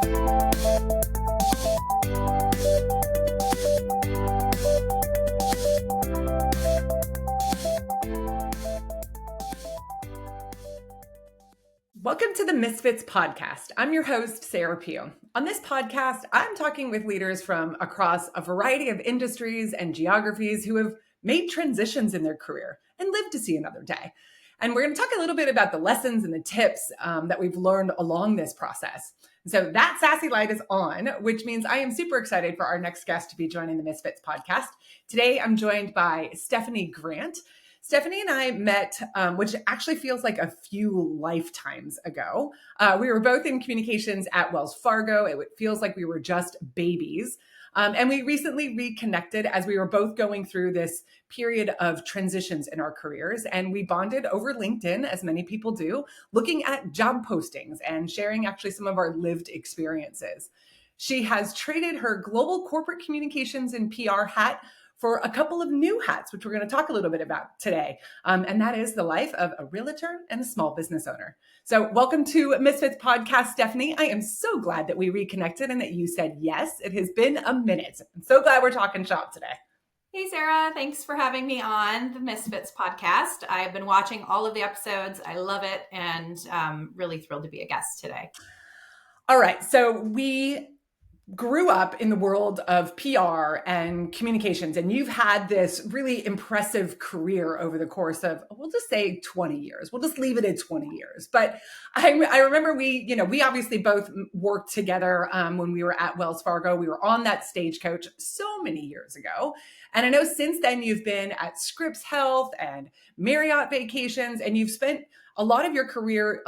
Welcome to the Misfits podcast. I'm your host, Sarah Pew. On this podcast, I'm talking with leaders from across a variety of industries and geographies who have made transitions in their career and lived to see another day. And we're going to talk a little bit about the lessons and the tips that we've learned along this process. So that sassy light is on, which means I am super excited for our next guest to be joining the Misfits podcast. Today, I'm joined by Stephanie Grant. Stephanie and I met, which actually feels like a few lifetimes ago. We were both in communications at Wells Fargo. It feels like we were just babies. And we recently reconnected as we were both going through this period of transitions in our careers. And we bonded over LinkedIn, as many people do, looking at job postings and sharing actually some of our lived experiences. She has traded her global corporate communications and PR hat for a couple of new hats, which we're going to talk a little bit about today. And that is the life of a realtor and a small business owner. So welcome to Misfits podcast, Stephanie. I am so glad that we reconnected and that you said yes. It has been a minute. I'm so glad we're talking shop today. Hey, Sarah. Thanks for having me on the Misfits podcast. I've been watching all of the episodes. I love it and really thrilled to be a guest today. All right. So we grew up in the world of PR and communications, and you've had this really impressive career over the course of, we'll just say 20 years. We'll just leave it at 20 years. But I remember we obviously both worked together when we were at Wells Fargo. We were on that stagecoach so many years ago. And I know since then you've been at Scripps Health and Marriott Vacations, and you've spent a lot of your career,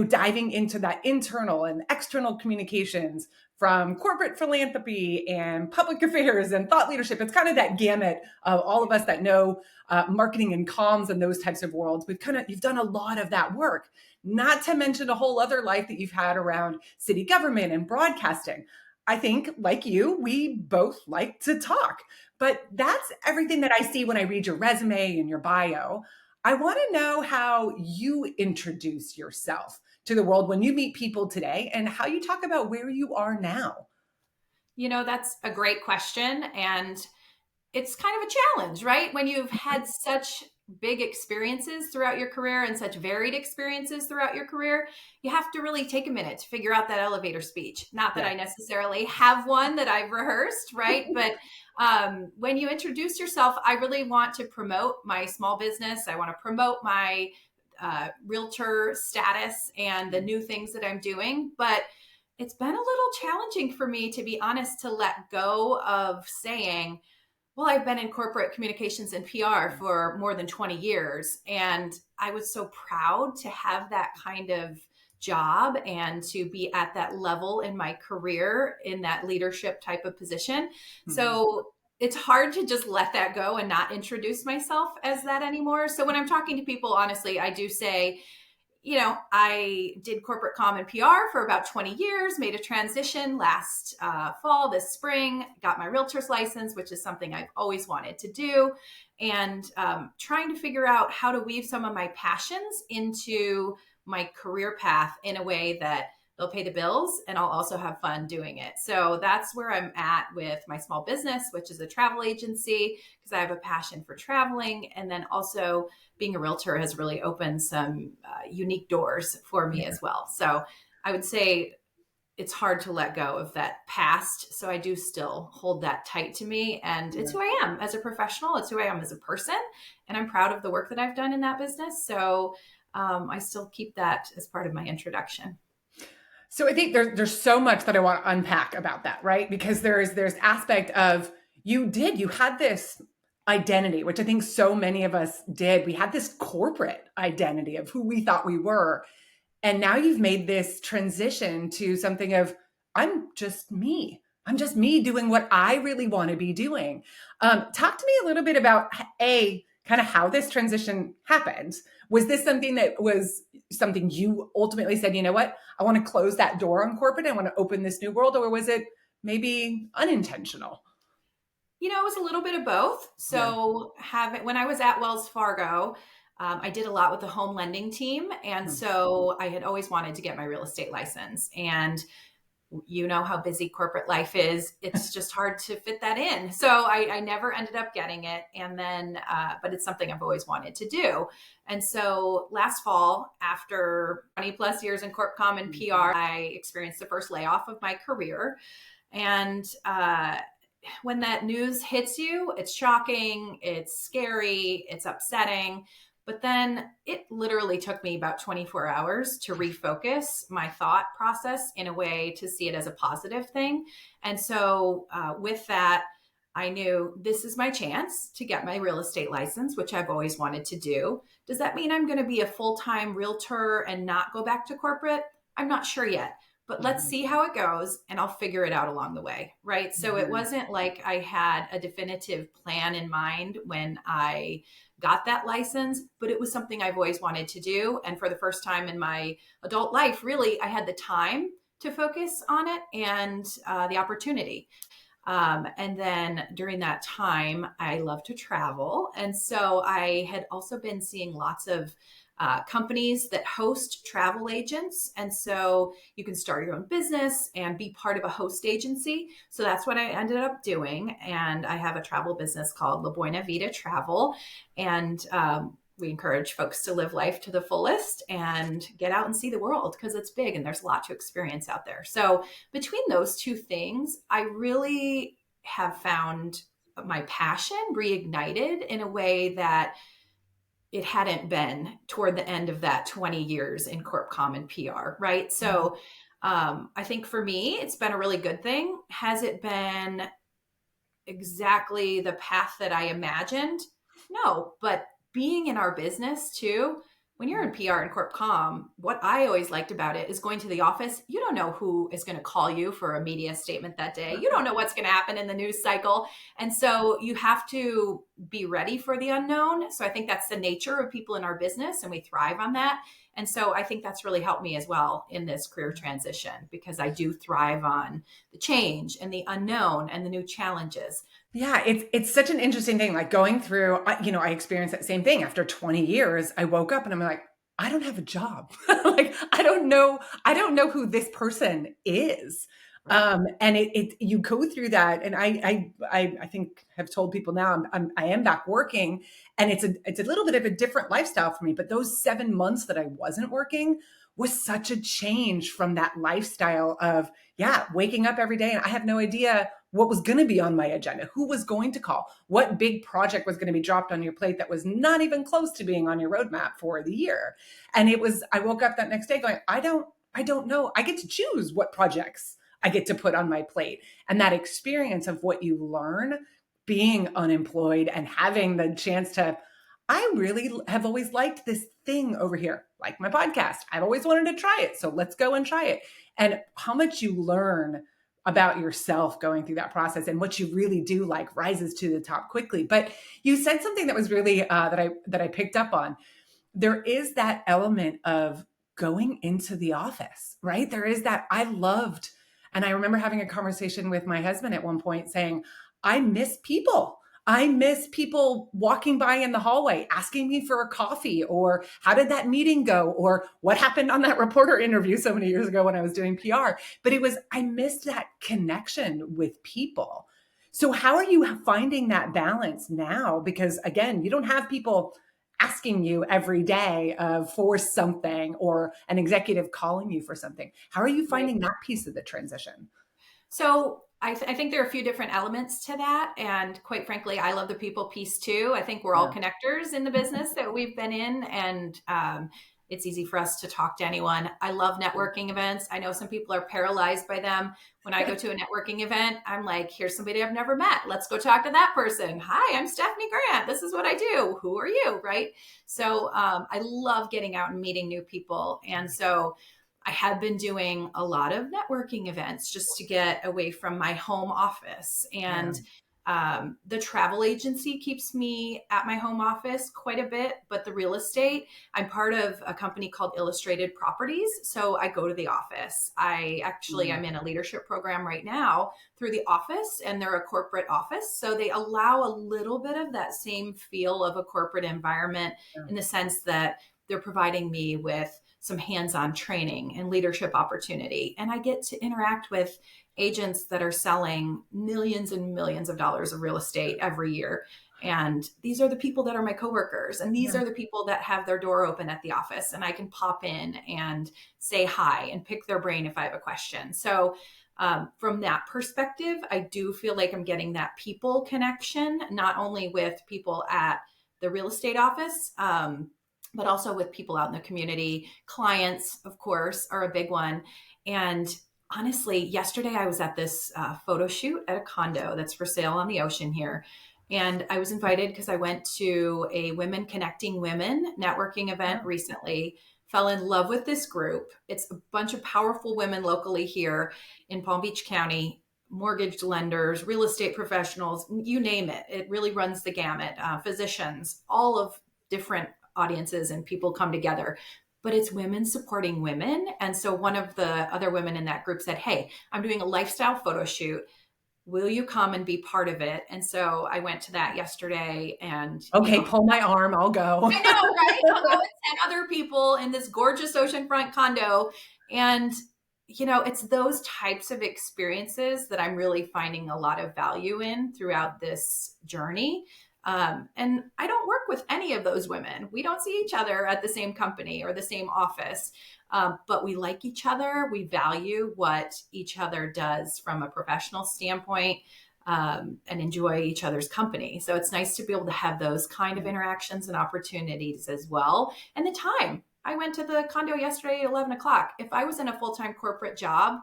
diving into that internal and external communications from corporate philanthropy and public affairs and thought leadership. It's kind of that gamut of all of us that know marketing and comms and those types of worlds. You've done a lot of that work, not to mention a whole other life that you've had around city government and broadcasting. I think, like you, we both like to talk, but that's everything that I see when I read your resume and your bio. I want to know how you introduce yourself to the world when you meet people today and how you talk about where you are now. That's a great question. And it's kind of a challenge, right? When you've had such big experiences throughout your career and such varied experiences throughout your career, you have to really take a minute to figure out that elevator speech. Not that I necessarily have one that I've rehearsed, right? But when you introduce yourself, I really want to promote my small business. I want to promote my realtor status and the new things that I'm doing. But it's been a little challenging for me, to be honest, to let go of saying, well, I've been in corporate communications and PR for more than 20 years. And I was so proud to have that kind of job and to be at that level in my career in that leadership type of position. Mm-hmm. So it's hard to just let that go and not introduce myself as that anymore. So when I'm talking to people, honestly, I do say, I did corporate comm and PR for about 20 years, made a transition last fall, this spring, got my realtor's license, which is something I've always wanted to do, and trying to figure out how to weave some of my passions into my career path in a way that they'll pay the bills and I'll also have fun doing it. So that's where I'm at with my small business, which is a travel agency, because I have a passion for traveling. And then also being a realtor has really opened some unique doors for me as well. So I would say it's hard to let go of that past. So I do still hold that tight to me. And it's who I am as a professional. It's who I am as a person. And I'm proud of the work that I've done in that business. So I still keep that as part of my introduction. So I think there's so much that I want to unpack about that, right? Because there's aspect of you had this identity, which I think so many of us did. We had this corporate identity of who we thought we were. And now you've made this transition to something of, I'm just me. I'm just me doing what I really want to be doing. Talk to me a little bit about kind of how this transition happened. Was this something that was something you ultimately said, you know what, I want to close that door on corporate. I want to open this new world. Or was it maybe unintentional? It was a little bit of both. So when I was at Wells Fargo, I did a lot with the home lending team. And so I had always wanted to get my real estate license. And you know how busy corporate life is. It's just hard to fit that in. So I never ended up getting it. And then, but it's something I've always wanted to do. And so last fall, after 20 plus years in Corp Comm and PR, I experienced the first layoff of my career. And when that news hits you, it's shocking, it's scary, it's upsetting. But then it literally took me about 24 hours to refocus my thought process in a way to see it as a positive thing. And so with that, I knew this is my chance to get my real estate license, which I've always wanted to do. Does that mean I'm going to be a full-time realtor and not go back to corporate? I'm not sure yet, but let's see how it goes and I'll figure it out along the way. Right. So it wasn't like I had a definitive plan in mind when I got that license, but it was something I've always wanted to do. And for the first time in my adult life, really, I had the time to focus on it and the opportunity. And then during that time, I love to travel. And so I had also been seeing lots of companies that host travel agents. And so you can start your own business and be part of a host agency. So that's what I ended up doing. And I have a travel business called La Buena Vida Travel. And we encourage folks to live life to the fullest and get out and see the world because it's big and there's a lot to experience out there. So between those two things, I really have found my passion reignited in a way that it hadn't been toward the end of that 20 years in Corp Comm and PR, right? So I think for me, it's been a really good thing. Has it been exactly the path that I imagined? No, but being in our business too, when you're in PR and Corp Comm, what I always liked about it is going to the office. You don't know who is going to call you for a media statement that day. You don't know what's going to happen in the news cycle. And so you have to be ready for the unknown. So I think that's the nature of people in our business and we thrive on that. And so I think that's really helped me as well in this career transition because I do thrive on the change and the unknown and the new challenges. Yeah, it's such an interesting thing. Like going through, I experienced that same thing after 20 years. I woke up and I'm like, I don't have a job. Like I don't know who this person is. And you go through that, and I think have told people now I am back working, and it's a little bit of a different lifestyle for me. But those 7 months that I wasn't working was such a change from that lifestyle of waking up every day and I have no idea what was going to be on my agenda, who was going to call, what big project was going to be dropped on your plate that was not even close to being on your roadmap for the year. And I woke up that next day going, I don't know. I get to choose what projects I get to put on my plate. And that experience of what you learn being unemployed and having the chance to, I really have always liked this thing over here, like my podcast. I've always wanted to try it. So let's go and try it. And how much you learn about yourself going through that process and what you really do like rises to the top quickly. But you said something that was really that I picked up on. There is that element of going into the office, right? There is that. And I remember having a conversation with my husband at one point saying, I miss people. I miss people walking by in the hallway, asking me for a coffee, or how did that meeting go? Or what happened on that reporter interview so many years ago when I was doing PR? But I missed that connection with people. So how are you finding that balance now? Because again, you don't have people asking you every day for something or an executive calling you for something. How are you finding that piece of the transition? So I think there are a few different elements to that. And quite frankly, I love the people piece too. I think we're all connectors in the business that we've been in. And it's easy for us to talk to anyone. I love networking events. I know some people are paralyzed by them. When I go to a networking event, I'm like, here's somebody I've never met. Let's go talk to that person. Hi, I'm Stephanie Grant. This is what I do. Who are you? Right. So I love getting out and meeting new people. And so I have been doing a lot of networking events just to get away from my home office. And the travel agency keeps me at my home office quite a bit, but the real estate, I'm part of a company called Illustrated Properties. So I go to the office. I'm in a leadership program right now through the office, and they're a corporate office. So they allow a little bit of that same feel of a corporate environment in the sense that they're providing me with some hands-on training and leadership opportunity. And I get to interact with agents that are selling millions and millions of dollars of real estate every year. And these are the people that are my coworkers. And these Yeah. are the people that have their door open at the office. And I can pop in and say hi and pick their brain if I have a question. So from that perspective, I do feel like I'm getting that people connection, not only with people at the real estate office, but also with people out in the community. Clients, of course, are a big one. And honestly, yesterday I was at this photo shoot at a condo that's for sale on the ocean here. And I was invited because I went to a Women Connecting Women networking event recently, fell in love with this group. It's a bunch of powerful women locally here in Palm Beach County, mortgage lenders, real estate professionals, you name it. It really runs the gamut, physicians, all of different audiences and people come together. But it's women supporting women. And so one of the other women in that group said, "Hey, I'm doing a lifestyle photo shoot. Will you come and be part of it?" And so I went to that yesterday and, Okay, pull my arm, I'll go. I know, right? I'll go with 10 other people in this gorgeous oceanfront condo. And, it's those types of experiences that I'm really finding a lot of value in throughout this journey. And I don't work with any of those women. We don't see each other at the same company or the same office, but we like each other. We value what each other does from a professional standpoint, and enjoy each other's company. So it's nice to be able to have those kind of interactions and opportunities as well. And the time. I went to the condo yesterday at 11 o'clock. If I was in a full-time corporate job,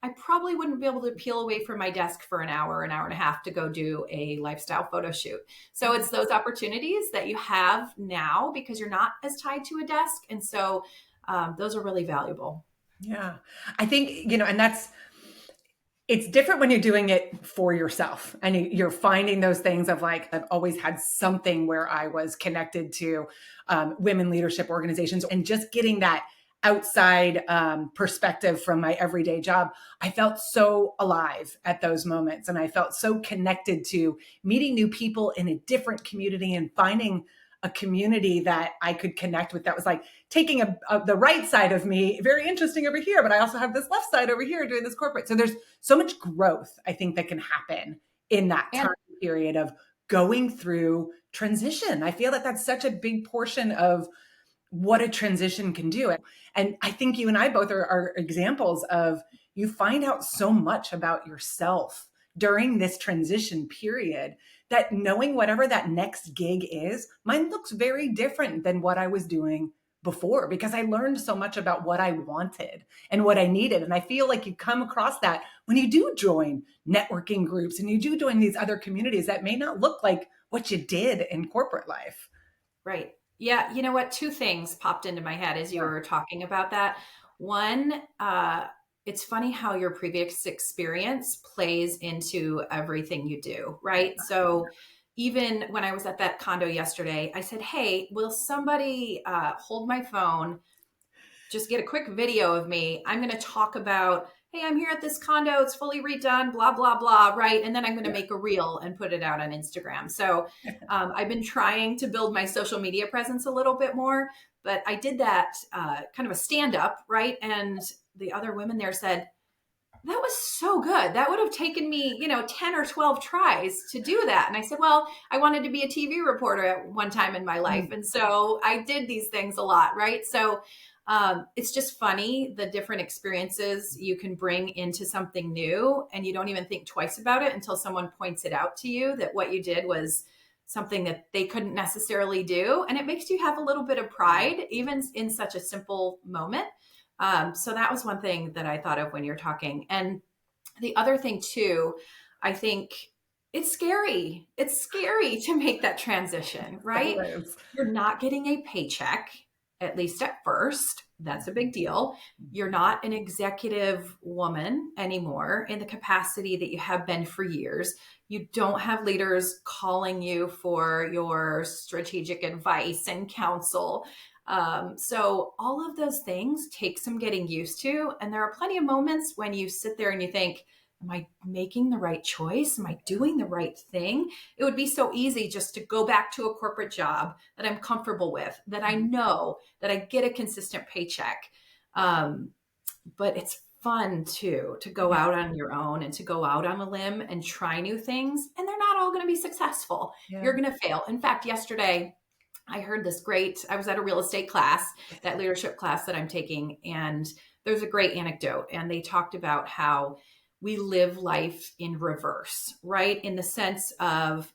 I probably wouldn't be able to peel away from my desk for an hour and a half to go do a lifestyle photo shoot. So it's those opportunities that you have now because you're not as tied to a desk. And so those are really valuable. Yeah. I think, and it's different when you're doing it for yourself and you're finding those things of like, I've always had something where I was connected to women leadership organizations and just getting that outside perspective from my everyday job. I felt so alive at those moments. And I felt so connected to meeting new people in a different community and finding a community that I could connect with that was like taking the right side of me, very interesting over here, but I also have this left side over here doing this corporate. So there's so much growth, I think, that can happen in that time period of going through transition. I feel that that's such a big portion of what a transition can do. And I think you and I both are examples of you find out so much about yourself during this transition period that knowing whatever that next gig is, mine looks very different than what I was doing before because I learned so much about what I wanted and what I needed. And I feel like you come across that when you do join networking groups and you do join these other communities that may not look like what you did in corporate life. Right. Yeah. You know what? Two things popped into my head as you were talking about that. One, it's funny how your previous experience plays into everything you do, right? So even when I was at that condo yesterday, I said, "Hey, will somebody hold my phone? Just get a quick video of me. I'm going to talk about, hey, I'm here at this condo. It's fully redone, blah, blah, blah. Right. And then I'm going to make a reel and put it out on Instagram." So I've been trying to build my social media presence a little bit more, but I did that kind of a stand up. Right. And the other women there said, "That was so good. That would have taken me, 10 or 12 tries to do that." And I said, "Well, I wanted to be a TV reporter at one time in my life. And so I did these things a lot." Right. So it's just funny the different experiences you can bring into something new, and you don't even think twice about it until someone points it out to you that what you did was something that they couldn't necessarily do. And it makes you have a little bit of pride, even in such a simple moment. So that was one thing that I thought of when you're talking. And the other thing too, I think it's scary. It's scary to make that transition, right? You're not getting a paycheck, at least at first. That's a big deal. You're not an executive woman anymore in the capacity that you have been for years. You don't have leaders calling you for your strategic advice and counsel. So all of those things take some getting used to. And there are plenty of moments when you sit there and you think, am I making the right choice? Am I doing the right thing? It would be so easy just to go back to a corporate job that I'm comfortable with, that I know, that I get a consistent paycheck. But it's fun too, to go Yeah. out on your own and to go out on a limb and try new things. And they're not all going to be successful. Yeah. You're going to fail. In fact, yesterday, I was at a real estate class, that leadership class that I'm taking, and there's a great anecdote. And they talked about how we live life in reverse, right? In the sense of,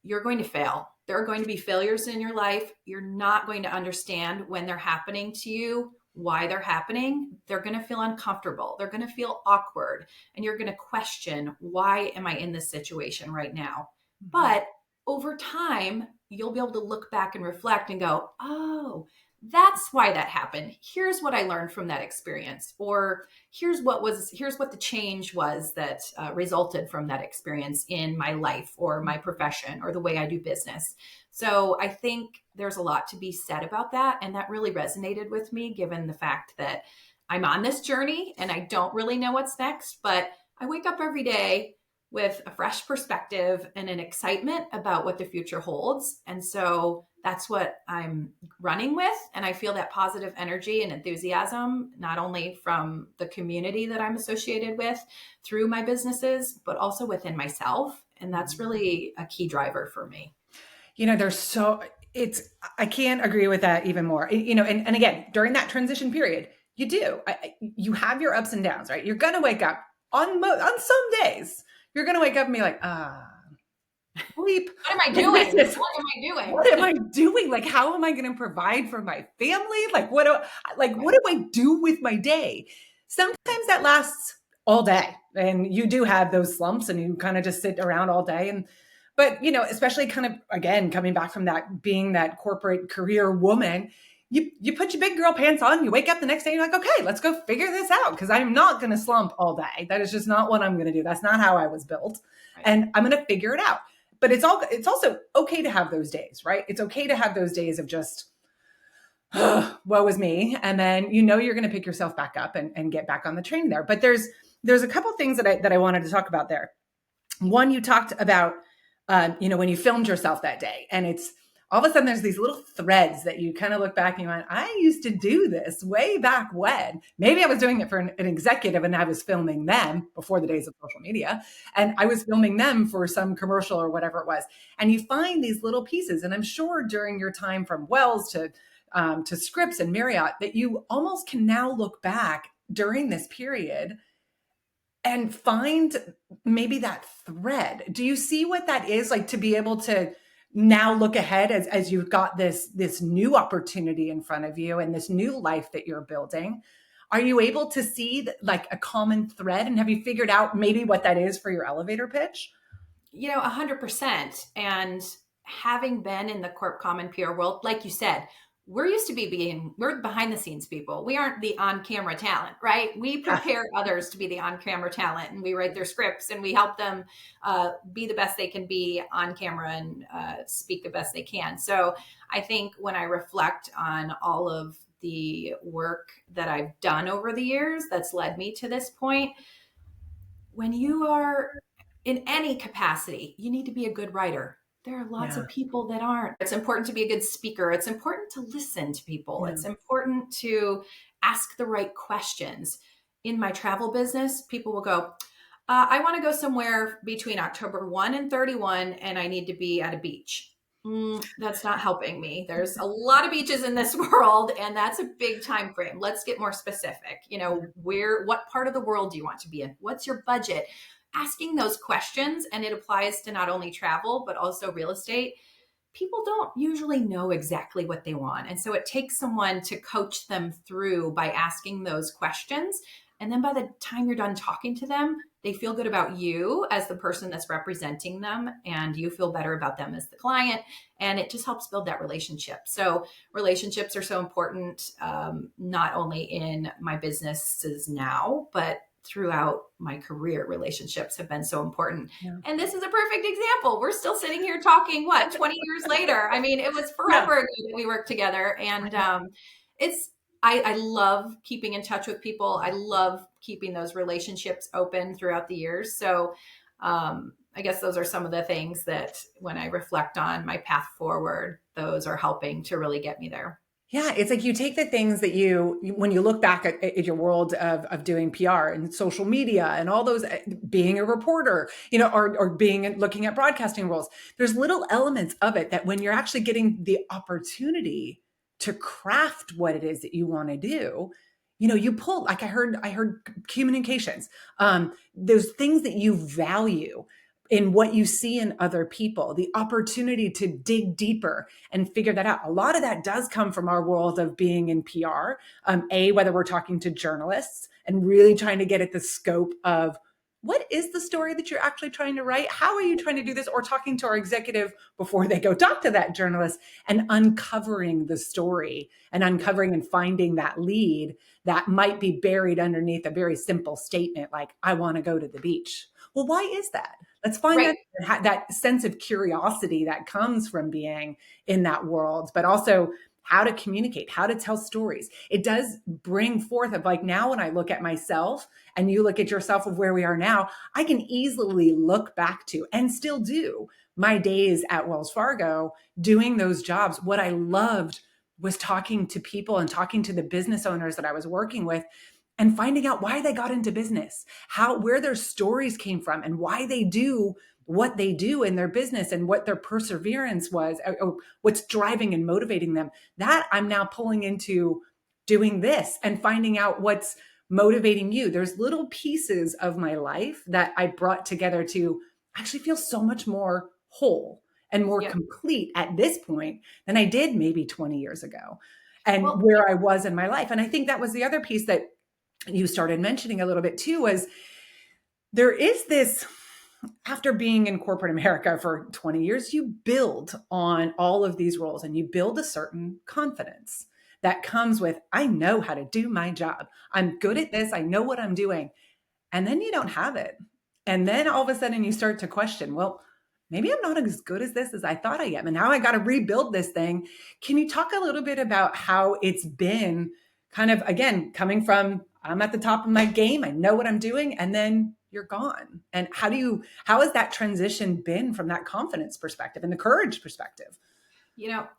you're going to fail. There are going to be failures in your life. You're not going to understand when they're happening to you, why they're happening. They're going to feel uncomfortable. They're going to feel awkward. And you're going to question, why am I in this situation right now? But over time, you'll be able to look back and reflect and go, oh, that's why that happened. Here's what I learned from that experience. Or here's what the change was that resulted from that experience in my life or my profession or the way I do business. So I think there's a lot to be said about that. And that really resonated with me, given the fact that I'm on this journey and I don't really know what's next, but I wake up every day with a fresh perspective and an excitement about what the future holds. And so that's what I'm running with. And I feel that positive energy and enthusiasm, not only from the community that I'm associated with through my businesses, but also within myself. And that's really a key driver for me. I can't agree with that even more. And again, during that transition period, you have your ups and downs, right? You're going to wake up on some days, you're going to wake up and be like, sleep. What am I doing? What am I doing? What am I doing? Like, how am I going to provide for my family? Like, what do I do with my day? Sometimes that lasts all day, and you do have those slumps, and you kind of just sit around all day. But especially kind of, again, coming back from that, being that corporate career woman, you put your big girl pants on, you wake up the next day, you're like, okay, let's go figure this out, because I'm not going to slump all day. That is just not what I'm going to do. That's not how I was built. Right. And I'm going to figure it out. But it's also okay to have those days, right? It's okay to have those days of just, woe is me. And then you're going to pick yourself back up and get back on the train there. But there's a couple of things that I wanted to talk about there. One, you talked about, when you filmed yourself that day, and it's all of a sudden there's these little threads that you kind of look back and you went, I used to do this way back when. Maybe I was doing it for an executive and I was filming them before the days of social media, and I was filming them for some commercial or whatever it was. And you find these little pieces. And I'm sure during your time from Wells to Scripps and Marriott, that you almost can now look back during this period and find maybe that thread. Do you see what that is like, to be able to now look ahead as you've got this new opportunity in front of you and this new life that you're building? Are you able to see like a common thread, and have you figured out maybe what that is for your elevator pitch? 100%. And having been in the corp common PR world, like you said, we're used to we're behind the scenes people. We aren't the on-camera talent, right? We prepare others to be the on-camera talent, and we write their scripts and we help them be the best they can be on camera and speak the best they can. So I think when I reflect on all of the work that I've done over the years that's led me to this point, when you are in any capacity, you need to be a good writer. There are lots of people that aren't. It's important to be a good speaker. It's important to listen to people. It's important to ask the right questions. In my travel business, people will go, I want to go somewhere between October 1 and 31, and I need to be at a beach. That's not helping me. There's a lot of beaches in this world, and that's a big time frame. Let's get more specific. What part of the world do you want to be in? What's your budget? Asking those questions, and it applies to not only travel, but also real estate. People don't usually know exactly what they want. And so it takes someone to coach them through by asking those questions. And then by the time you're done talking to them, they feel good about you as the person that's representing them, and you feel better about them as the client. And it just helps build that relationship. So relationships are so important, not only in my businesses now, but throughout my career. Relationships have been so important. And this is a perfect example. We're still sitting here talking, 20 years later? I mean, it was forever ago that we worked together. And it's I love keeping in touch with people. I love keeping those relationships open throughout the years. So I guess those are some of the things that when I reflect on my path forward, those are helping to really get me there. Yeah, it's like you take the things that when you look back at your world of doing PR and social media and all those, being a reporter, or looking at broadcasting roles, there's little elements of it that when you're actually getting the opportunity to craft what it is that you want to do, you pull, like I heard communications, those things that you value in what you see in other people, the opportunity to dig deeper and figure that out. A lot of that does come from our world of being in PR. Whether we're talking to journalists and really trying to get at the scope of what is the story that you're actually trying to write? How are you trying to do this? Or talking to our executive before they go talk to that journalist and uncovering the story and uncovering and finding that lead that might be buried underneath a very simple statement like, I want to go to the beach. Well, why is that? Let's find Right. that sense of curiosity that comes from being in that world, but also how to communicate, how to tell stories. It does bring forth of like, now when I look at myself and you look at yourself of where we are now, I can easily look back to and still do my days at Wells Fargo doing those jobs. What I loved was talking to people and talking to the business owners that I was working with and finding out why they got into business, where their stories came from and why they do what they do in their business and what their perseverance was, or what's driving and motivating them. That I'm now pulling into doing this and finding out what's motivating you. There's little pieces of my life that I brought together to actually feel so much more whole and more Yep. complete at this point than I did maybe 20 years ago and Well, where I was in my life. And I think that was the other piece that you started mentioning a little bit too, was there is this, after being in corporate America for 20 years, you build on all of these roles and you build a certain confidence that comes with, I know how to do my job. I'm good at this. I know what I'm doing. And then you don't have it. And then all of a sudden you start to question, well, maybe I'm not as good as this as I thought I am. And now I got to rebuild this thing. Can you talk a little bit about how it's been kind of, again, coming from, I'm at the top of my game, I know what I'm doing, and then you're gone. And how has that transition been from that confidence perspective and the courage perspective?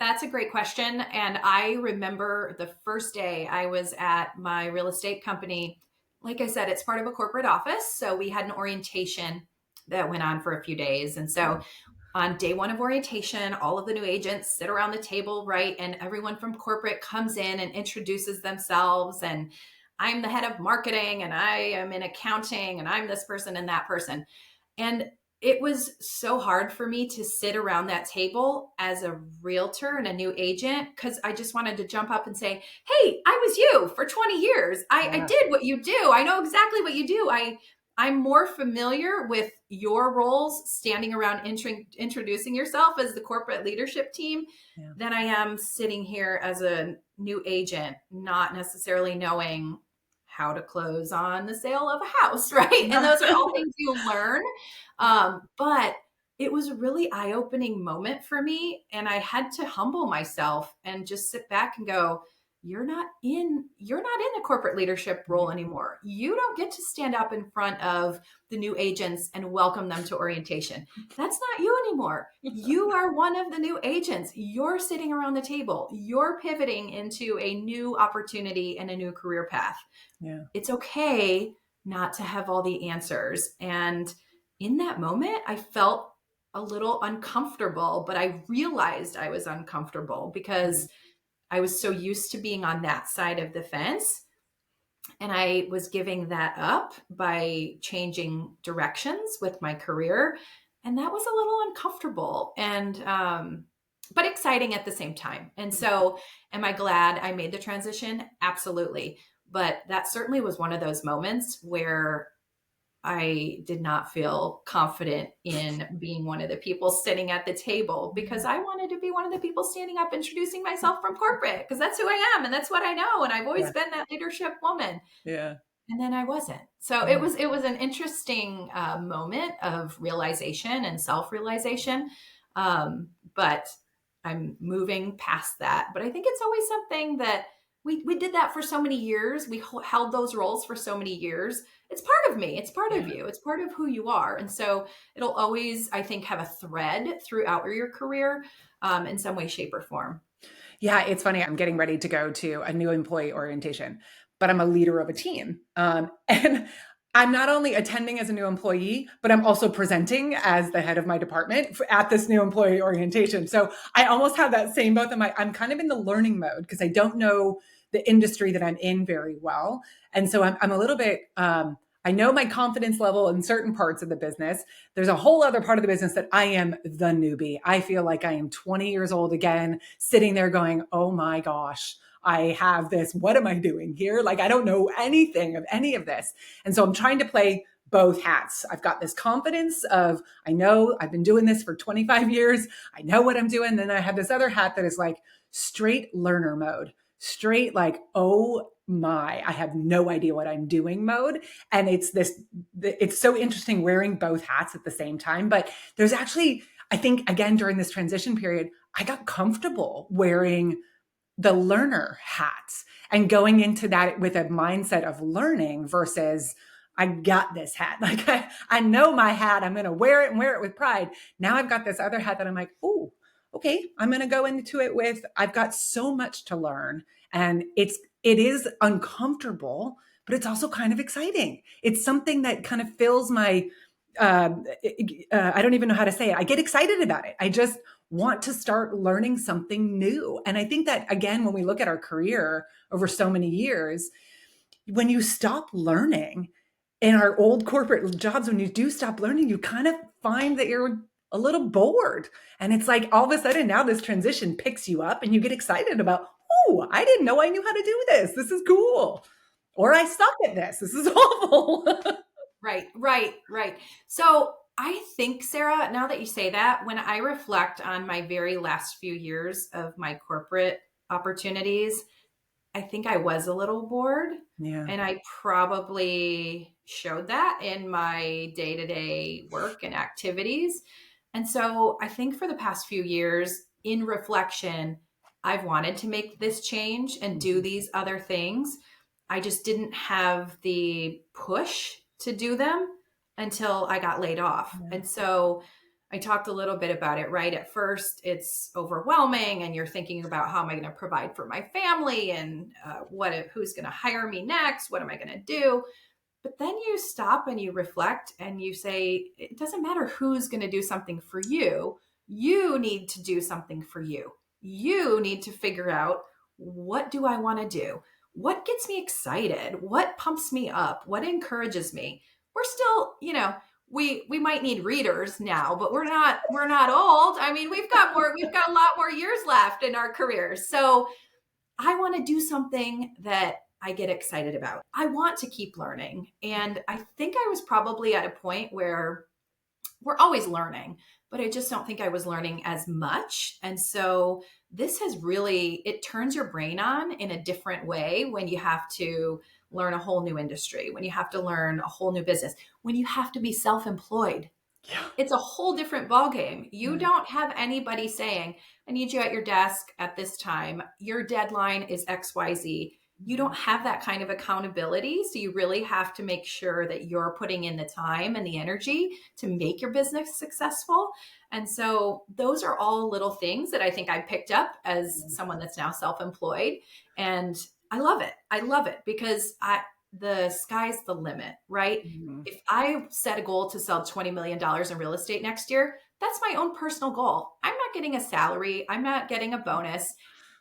That's a great question. And I remember the first day I was at my real estate company. Like I said, it's part of a corporate office. So we had an orientation that went on for a few days. And so on day one of orientation, all of the new agents sit around the table, right? And everyone from corporate comes in and introduces themselves. And I'm the head of marketing and I am in accounting and I'm this person and that person. And it was so hard for me to sit around that table as a realtor and a new agent because I just wanted to jump up and say, hey, I was you for 20 years. I Yeah. did what you do. I know exactly what you do. I'm more familiar with your roles standing around introducing yourself as the corporate leadership team Yeah. than I am sitting here as a new agent, not necessarily knowing how to close on the sale of a house, right? And those are all things you learn. But it was a really eye-opening moment for me. And I had to humble myself and just sit back and go, you're not in a corporate leadership role anymore. You don't get to stand up in front of the new agents and welcome them to orientation. That's not you anymore. You are one of the new agents. You're sitting around the table. You're pivoting into a new opportunity and a new career path. Yeah. It's okay not to have all the answers. And in that moment, I felt a little uncomfortable, but I realized I was uncomfortable because I was so used to being on that side of the fence. And I was giving that up by changing directions with my career. And that was a little uncomfortable but exciting at the same time. And so, am I glad I made the transition? Absolutely. But that certainly was one of those moments where I did not feel confident in being one of the people sitting at the table because I wanted to be one of the people standing up introducing myself from corporate because that's who I am and that's what I know and I've always Yeah. been that leadership woman. Yeah. And then I wasn't. So Yeah. it was an interesting moment of realization and self-realization. But I'm moving past that. But I think it's always something that we did that for so many years. We held those roles for so many years. It's part of me. It's part of Yeah. you. It's part of who you are. And so it'll always, I think, have a thread throughout your career in some way, shape, or form. Yeah, it's funny. I'm getting ready to go to a new employee orientation, but I'm a leader of a team. And I'm not only attending as a new employee, but I'm also presenting as the head of my department at this new employee orientation. So I almost have that same both of my, I'm kind of in the learning mode because I don't know the industry that I'm in very well. And so I'm a little bit, I know my confidence level in certain parts of the business. There's a whole other part of the business that I am the newbie. I feel like I am 20 years old again, sitting there going, oh my gosh, I have this. What am I doing here? Like, I don't know anything of any of this. And so I'm trying to play both hats. I've got this confidence of, I know I've been doing this for 25 years. I know what I'm doing. Then I have this other hat that is like straight learner mode, straight like, oh my, I have no idea what I'm doing mode. And it's so interesting wearing both hats at the same time. But there's actually, I think, again, during this transition period, I got comfortable wearing the learner hats and going into that with a mindset of learning versus I got this hat. Like I know my hat. I'm going to wear it and wear it with pride. Now I've got this other hat that I'm like, oh, okay, I'm going to go into it with, I've got so much to learn. And it is uncomfortable, but it's also kind of exciting. It's something that kind of fills my, uh, I don't even know how to say it. I get excited about it. I just want to start learning something new. And I think that, again, when we look at our career over so many years, when you stop learning in our old corporate jobs, when you do stop learning, you kind of find that you're a little bored. And it's like all of a sudden now this transition picks you up and you get excited about, oh, I didn't know I knew how to do this. This is cool. Or I suck at this. This is awful. Right. So I think, Sarah, now that you say that, when I reflect on my very last few years of my corporate opportunities, I think I was a little bored. Yeah. And I probably showed that in my day to day work and activities. And so I think for the past few years, in reflection, I've wanted to make this change and do these other things. I just didn't have the push to do them until I got laid off. Yeah. And so I talked a little bit about it, right? At first, it's overwhelming, and you're thinking about how am I going to provide for my family, and who's going to hire me next? What am I going to do? But then you stop and you reflect and you say, it doesn't matter who's going to do something for you. You need to do something for you. You need to figure out, what do I want to do? What gets me excited? What pumps me up? What encourages me? We're still, we might need readers now, but we're not old. I mean, we've got a lot more years left in our careers. So I want to do something that I get excited about. I want to keep learning. And I think I was probably at a point where we're always learning, but I just don't think I was learning as much. And so this has really, it turns your brain on in a different way when you have to learn a whole new industry, when you have to learn a whole new business, when you have to be self-employed. Yeah. It's a whole different ballgame. You Right. don't have anybody saying, I need you at your desk at this time. Your deadline is XYZ. You don't have that kind of accountability. So you really have to make sure that you're putting in the time and the energy to make your business successful. And so those are all little things that I think I picked up as someone that's now self-employed. And I love it. I love it because the sky's the limit, right? Mhm. If I set a goal to sell $20 million in real estate next year, that's my own personal goal. I'm not getting a salary. I'm not getting a bonus.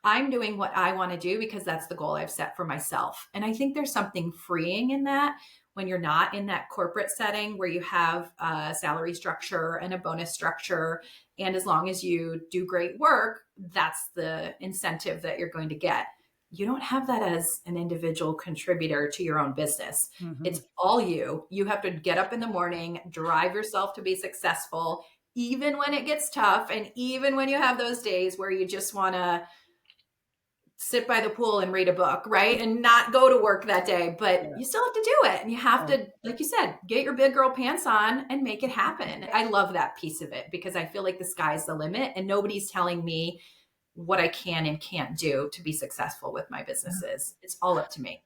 I'm doing what I want to do because that's the goal I've set for myself. And I think there's something freeing in that when you're not in that corporate setting where you have a salary structure and a bonus structure. And as long as you do great work, that's the incentive that you're going to get. You don't have that as an individual contributor to your own business. Mhm. It's all you. You have to get up in the morning, drive yourself to be successful, even when it gets tough. And even when you have those days where you just want to sit by the pool and read a book, right? And not go to work that day, but Yeah. you still have to do it. And you have to, like you said, get your big girl pants on and make it happen. I love that piece of it because I feel like the sky's the limit and nobody's telling me what I can and can't do to be successful with my businesses. It's all up to me.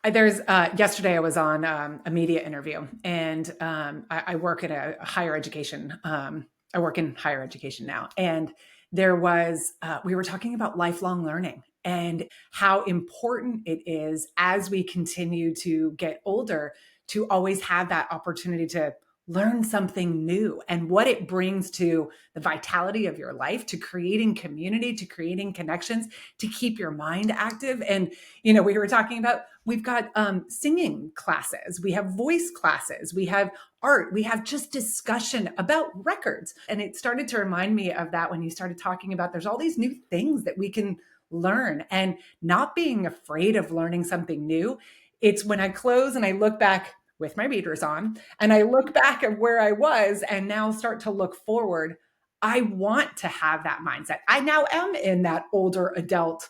There's yesterday I was on a media interview, and I work at a higher education. I work in higher education now, and there was we were talking about lifelong learning and how important it is as we continue to get older to always have that opportunity to learn something new and what it brings to the vitality of your life, to creating community, to creating connections, to keep your mind active. And we were talking about, we've got singing classes, we have voice classes, we have art, we have just discussion about records. And it started to remind me of that when you started talking about there's all these new things that we can learn, and not being afraid of learning something new. It's when I close and I look back with my readers on and I look back at where I was and now start to look forward, I want to have that mindset. I now am in that older adult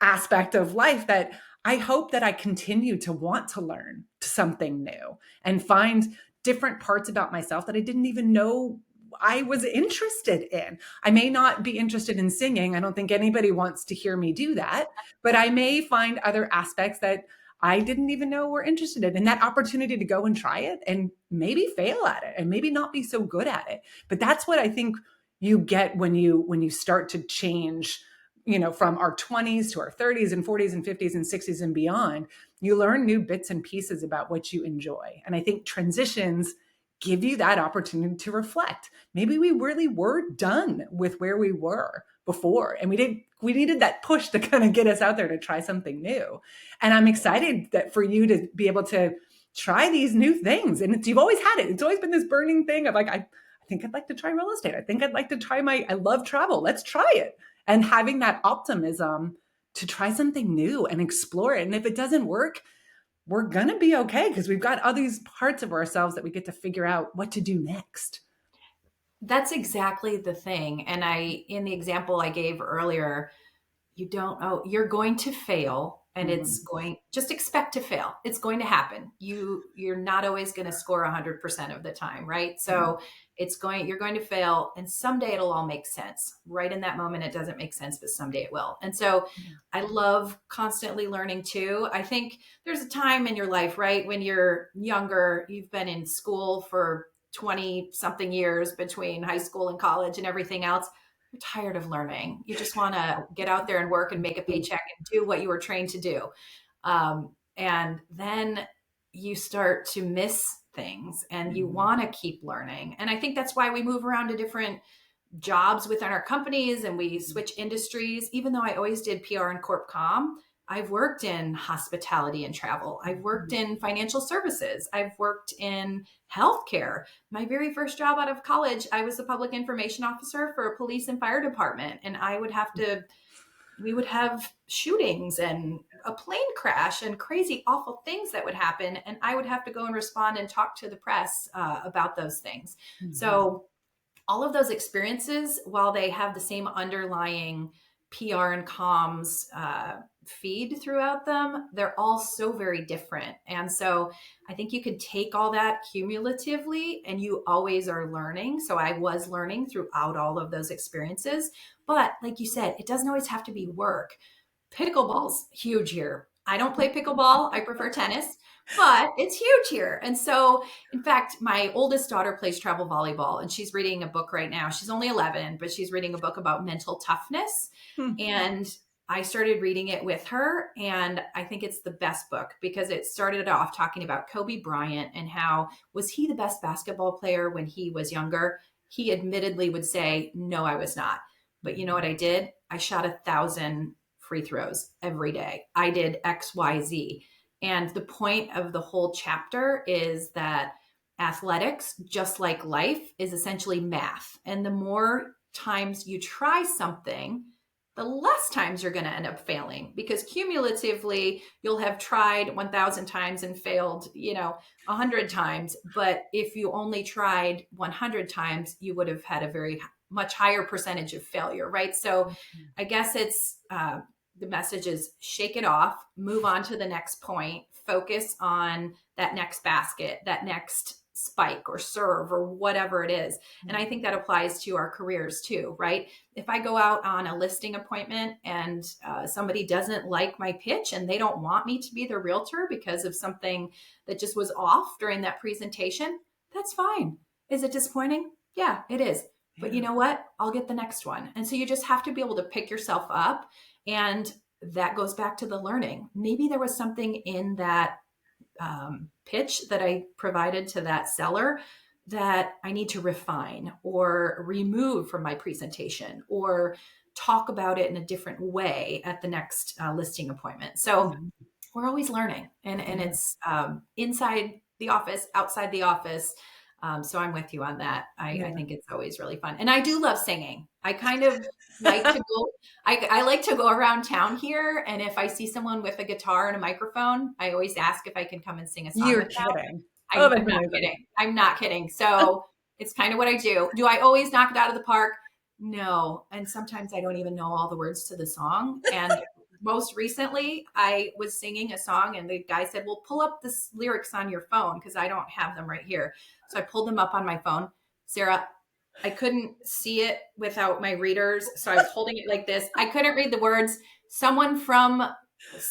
aspect of life that I hope that I continue to want to learn something new and find different parts about myself that I didn't even know I was interested in. I may not be interested in singing. I don't think anybody wants to hear me do that, but I may find other aspects that I didn't even know were interested in. And that opportunity to go and try it and maybe fail at it and maybe not be so good at it. But that's what I think you get when you start to change, from our 20s to our 30s and 40s and 50s and 60s and beyond. You learn new bits and pieces about what you enjoy. And I think transitions give you that opportunity to reflect. Maybe we really were done with where we were before, and we needed that push to kind of get us out there to try something new. And I'm excited that for you to be able to try these new things. And you've always had it. It's always been this burning thing of like, I think I'd like to try real estate. I think I'd like to try I love travel. Let's try it. And having that optimism to try something new and explore it. And if it doesn't work, we're going to be okay, because we've got all these parts of ourselves that we get to figure out what to do next. That's exactly the thing. And in the example I gave earlier, you're going to fail, and it's going, just expect to fail. It's going to happen. You're not always going to score 100% of the time, right? So you're going to fail, and someday it'll all make sense. Right in that moment, it doesn't make sense, but someday it will. And so I love constantly learning too. I think there's a time in your life, right? When you're younger, you've been in school for 20 something years between high school and college and everything else. You're tired of learning. You just want to get out there and work and make a paycheck and do what you were trained to do. And then you start to miss things, and you want to keep learning. And I think that's why we move around to different jobs within our companies, and we switch industries. Even though I always did PR and Corp Comm, I've worked in hospitality and travel. I've worked in financial services. I've worked in healthcare. My very first job out of college, I was a public information officer for a police and fire department. And we would have shootings and a plane crash and crazy, awful things that would happen. And I would have to go and respond and talk to the press about those things. So all of those experiences, while they have the same underlying PR and comms feed throughout them, they're all so very different. And so I think you could take all that cumulatively, and you always are learning. So I was learning throughout all of those experiences. But like you said, it doesn't always have to be work. Pickleball's huge here. I don't play pickleball. I prefer tennis, but it's huge here. And so, in fact, my oldest daughter plays travel volleyball, and she's reading a book right now. She's only 11, but she's reading a book about mental toughness. And I started reading it with her, and I think it's the best book because it started off talking about Kobe Bryant and how was he the best basketball player when he was younger? He admittedly would say, no, I was not. But you know what I did? I shot 1,000 free throws every day. I did X, Y, Z. And the point of the whole chapter is that athletics, just like life, is essentially math. And the more times you try something, the less times you're going to end up failing, because cumulatively you'll have tried 1,000 times and failed, 100 times. But if you only tried 100 times, you would have had a very much higher percentage of failure, right? So I guess it's the message is shake it off, move on to the next point, focus on that next basket, that next spike or serve or whatever it is. And I think that applies to our careers too, right? If I go out on a listing appointment and somebody doesn't like my pitch and they don't want me to be their realtor because of something that just was off during that presentation, that's fine. Is it disappointing? Yeah, it is. But you know what? I'll get the next one. And so you just have to be able to pick yourself up. And that goes back to the learning. Maybe there was something in that pitch that I provided to that seller that I need to refine or remove from my presentation or talk about it in a different way at the next listing appointment. So we're always learning, and it's inside the office, outside the office. So I'm with you on that. I think it's always really fun. And I do love singing. I kind of like to go, I like to go around town here. And if I see someone with a guitar and a microphone, I always ask if I can come and sing a song. You're kidding. I'm not kidding. I'm not kidding. So it's kind of what I do. Do I always knock it out of the park? No. And sometimes I don't even know all the words to the song. And most recently, I was singing a song and the guy said, well, pull up the lyrics on your phone because I don't have them right here. So I pulled them up on my phone. Sarah, I couldn't see it without my readers. So I was holding it like this. I couldn't read the words. Someone from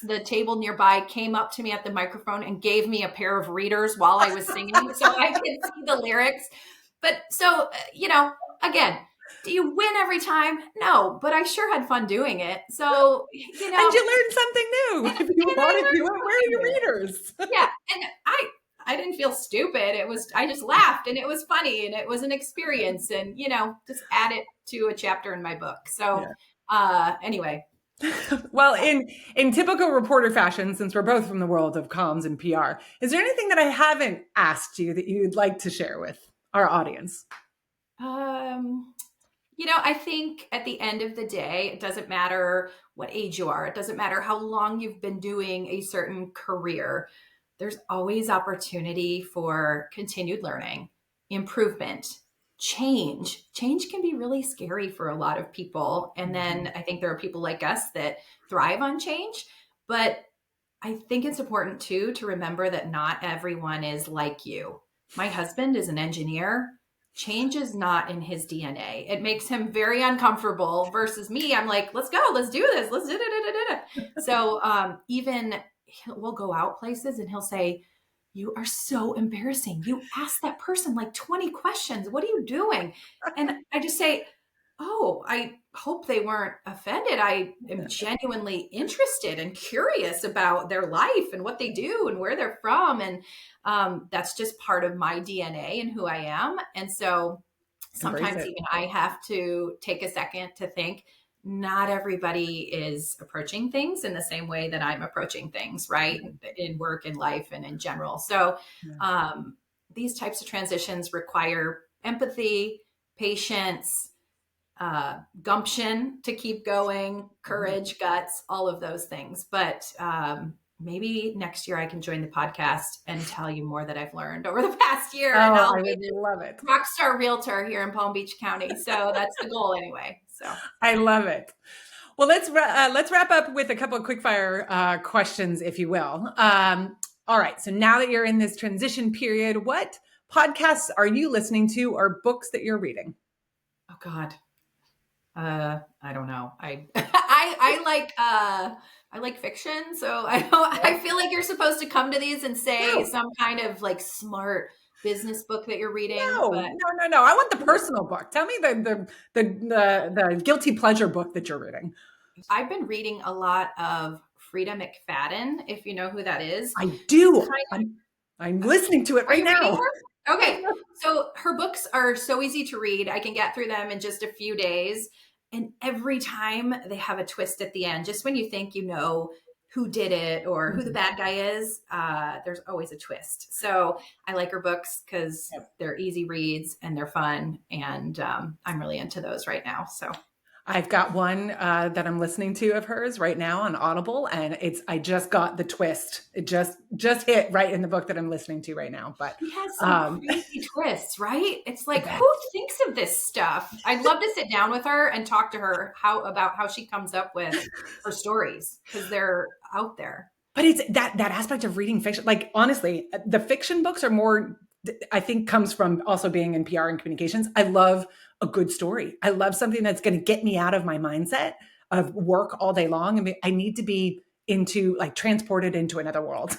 the table nearby came up to me at the microphone and gave me a pair of readers while I was singing so I could see the lyrics. But so, again, do you win every time? No, but I sure had fun doing it. So, And you learned something new. If you want to do it, where are your readers? Yeah. And I didn't feel stupid. I just laughed and it was funny and it was an experience and, just add it to a chapter in my book. So, anyway. Well, in typical reporter fashion, since we're both from the world of comms and PR, is there anything that I haven't asked you that you'd like to share with our audience? I think at the end of the day, it doesn't matter what age you are. It doesn't matter how long you've been doing a certain career. There's always opportunity for continued learning, improvement, change. Change can be really scary for a lot of people. And then I think there are people like us that thrive on change. But I think it's important too to remember that not everyone is like you. My husband is an engineer. Change is not in his DNA. It makes him very uncomfortable versus me. I'm like, let's go, let's do this. Let's do it. So even we'll go out places and he'll say, you are so embarrassing. You asked that person like 20 questions. What are you doing? And I just say, oh, I hope they weren't offended. I am genuinely interested and curious about their life and what they do and where they're from. And that's just part of my DNA and who I am. And so sometimes even I have to take a second to think, not everybody is approaching things in the same way that I'm approaching things, right? In work and life and in general. So these types of transitions require empathy, patience, gumption to keep going, courage, guts, all of those things. But maybe next year I can join the podcast and tell you more that I've learned over the past year. And I would love it. Rockstar realtor here in Palm Beach County. So that's the goal anyway. So I love it. Well, let's wrap up with a couple of quick fire questions, if you will. All right. So now that you're in this transition period, what podcasts are you listening to or books that you're reading? Oh God. I don't know. I like fiction. So I feel like you're supposed to come to these and say some kind of like smart business book that you're reading. No. I want the personal book. Tell me the guilty pleasure book that you're reading. I've been reading a lot of Frida McFadden, if you know who that is. I do. I'm listening to it right now. Okay. So her books are so easy to read. I can get through them in just a few days. And every time they have a twist at the end, just when you think you know who did it or who the bad guy is, there's always a twist. So I like her books because they're easy reads and they're fun. And I'm really into those right now. So I've got one that I'm listening to of hers right now on Audible, and I just got the twist. It just hit right in the book that I'm listening to right now. But she has some crazy twists, right? It's like, who thinks of this stuff? I'd love to sit down with her and talk to her about how she comes up with her stories because they're out there. But it's that aspect of reading fiction. Like honestly, the fiction books are more I think comes from also being in PR and communications. I love a good story. I love something that's going to get me out of my mindset of work all day long. I mean, I need to be into like transported into another world.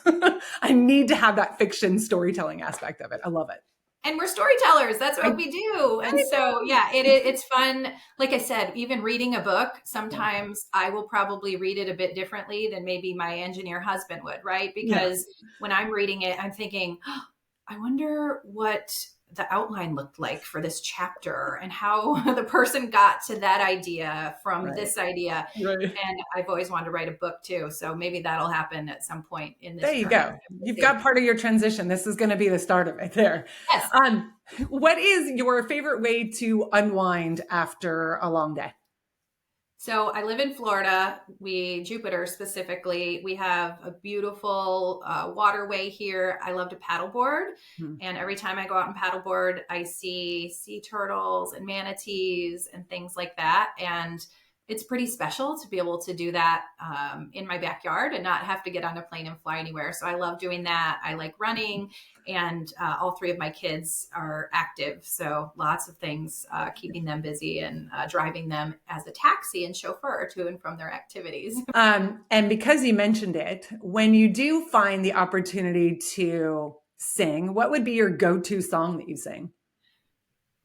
I need to have that fiction storytelling aspect of it. I love it. And we're storytellers. That's I, what we do. I And so, know. yeah, it's fun. Like I said, even reading a book, sometimes I will probably read it a bit differently than maybe my engineer husband would, right? Yeah, Because when I'm reading it, I'm thinking, oh, I wonder what the outline looked like for this chapter and how the person got to that idea from right, this idea. right. And I've always wanted to write a book too. So maybe that'll happen at some point in There this you career. go. We'll You've see. got part of your transition. This is going to be the start of it there. Yes. Um, what is your favorite way to unwind after a long day? So I live in Florida. Jupiter specifically, we have a beautiful waterway here. I love to paddleboard. Hmm. And every time I go out and paddleboard, I see sea turtles and manatees and things like that. And it's pretty special to be able to do that in my backyard and not have to get on a plane and fly anywhere. So I love doing that. I like running, and all three of my kids are active. So lots of things keeping them busy and driving them as a taxi and chauffeur to and from their activities. And because you mentioned it, when you do find the opportunity to sing, what would be your go-to song that you sing?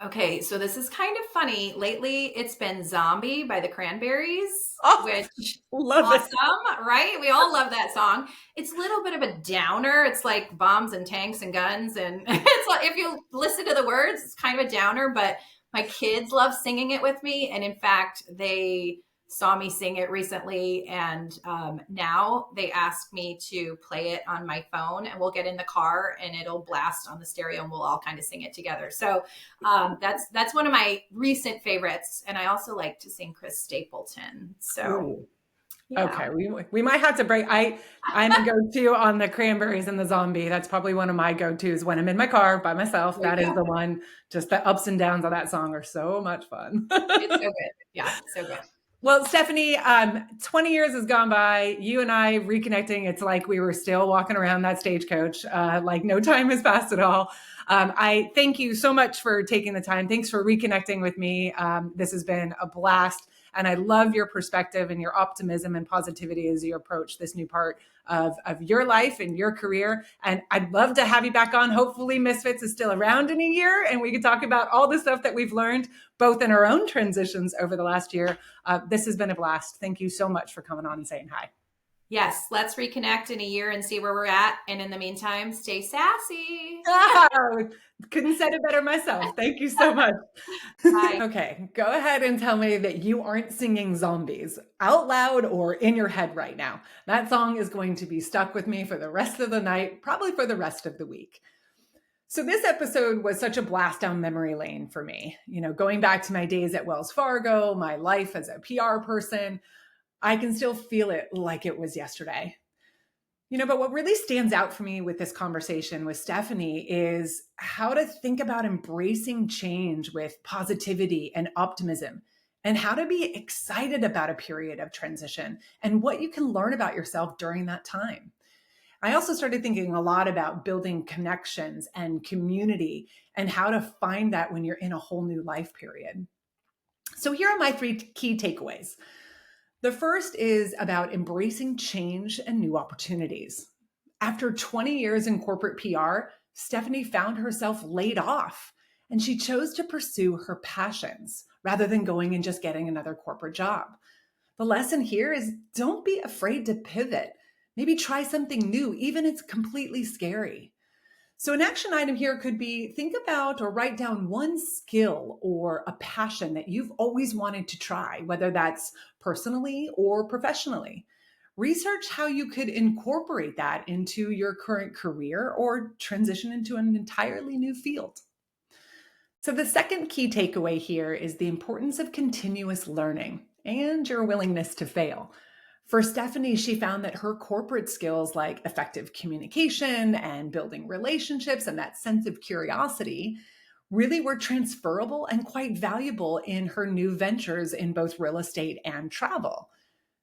Okay, so this is kind of funny. Lately, it's been Zombie by the Cranberries, Oh, which love it. awesome, right? We all love that song. It's a little bit of a downer. It's like bombs and tanks and guns. And it's like, if you listen to the words, it's kind of a downer, but my kids love singing it with me. And in fact, they saw me sing it recently. And now they ask me to play it on my phone, and we'll get in the car and it'll blast on the stereo and we'll all kind of sing it together. So that's one of my recent favorites. And I also like to sing Chris Stapleton. So Ooh. yeah. Okay, we might have to break. I'm a go-to on the Cranberries and the Zombie. That's probably one of my go-tos when I'm in my car by myself. There you That is go. the one. Just the ups and downs of that song are so much fun. It's so good. Yeah, so good. Well, Stephanie, 20 years has gone by. You and I reconnecting. It's like we were still walking around that stagecoach. Like no time has passed at all. I thank you so much for taking the time. Thanks for reconnecting with me. This has been a blast. And I love your perspective and your optimism and positivity as you approach this new part of your life and your career. And I'd love to have you back on. Hopefully Misfits is still around in a year and we can talk about all the stuff that we've learned both in our own transitions over the last year. This has been a blast. Thank you so much for coming on and saying hi. Yes, let's reconnect in a year and see where we're at. And in the meantime, stay sassy. Oh, couldn't said it better myself. Thank you so much. Bye. Okay, go ahead and tell me that you aren't singing Zombies out loud or in your head right now. That song is going to be stuck with me for the rest of the night, probably for the rest of the week. So this episode was such a blast down memory lane for me. You know, going back to my days at Wells Fargo, my life as a PR person, I can still feel it like it was yesterday. You know, but what really stands out for me with this conversation with Stephanie is how to think about embracing change with positivity and optimism, and how to be excited about a period of transition and what you can learn about yourself during that time. I also started thinking a lot about building connections and community and how to find that when you're in a whole new life period. So here are my three key takeaways. The first is about embracing change and new opportunities. After 20 years in corporate PR, Stephanie found herself laid off, and she chose to pursue her passions rather than going and just getting another corporate job. The lesson here is don't be afraid to pivot. Maybe try something new, even if it's completely scary. So, an action item here could be think about or write down one skill or a passion that you've always wanted to try, whether that's personally or professionally. Research how you could incorporate that into your current career or transition into an entirely new field. So, the second key takeaway here is the importance of continuous learning and your willingness to fail. For Stephanie, she found that her corporate skills like effective communication and building relationships and that sense of curiosity really were transferable and quite valuable in her new ventures in both real estate and travel.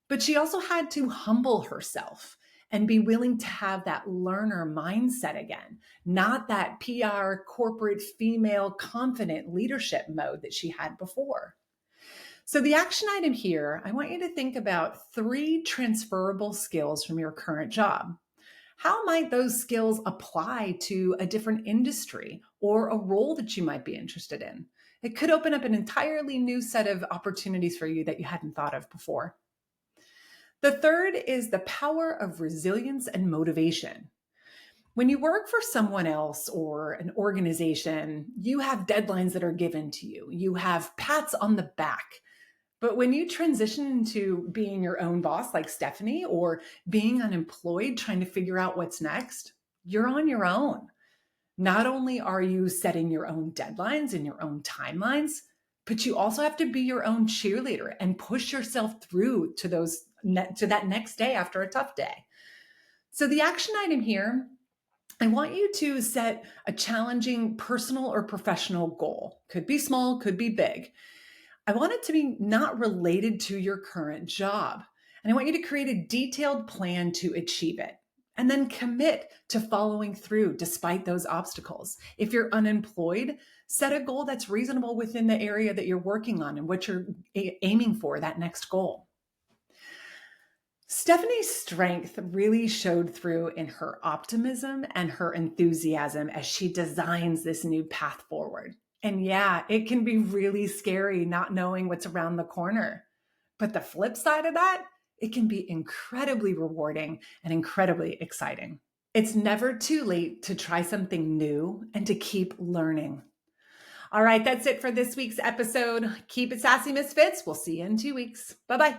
But she also had to humble herself and be willing to have that learner mindset again, not that PR corporate female confident leadership mode that she had before. So, the action item here, I want you to think about 3 transferable skills from your current job. How might those skills apply to a different industry or a role that you might be interested in? It could open up an entirely new set of opportunities for you that you hadn't thought of before. The third is the power of resilience and motivation. When you work for someone else or an organization, you have deadlines that are given to you. You have pats on the back. But when you transition into being your own boss, like Stephanie, or being unemployed, trying to figure out what's next, you're on your own. Not only are you setting your own deadlines and your own timelines, but you also have to be your own cheerleader and push yourself through to that next day after a tough day. So the action item here, I want you to set a challenging personal or professional goal. Could be small, could be big. I want it to be not related to your current job. And I want you to create a detailed plan to achieve it. And then commit to following through despite those obstacles. If you're unemployed, set a goal that's reasonable within the area that you're working on and what you're aiming for, that next goal. Stephanie's strength really showed through in her optimism and her enthusiasm as she designs this new path forward. And yeah, it can be really scary not knowing what's around the corner. But the flip side of that, it can be incredibly rewarding and incredibly exciting. It's never too late to try something new and to keep learning. All right, that's it for this week's episode. Keep it sassy, Misfits. We'll see you in 2 weeks. Bye-bye.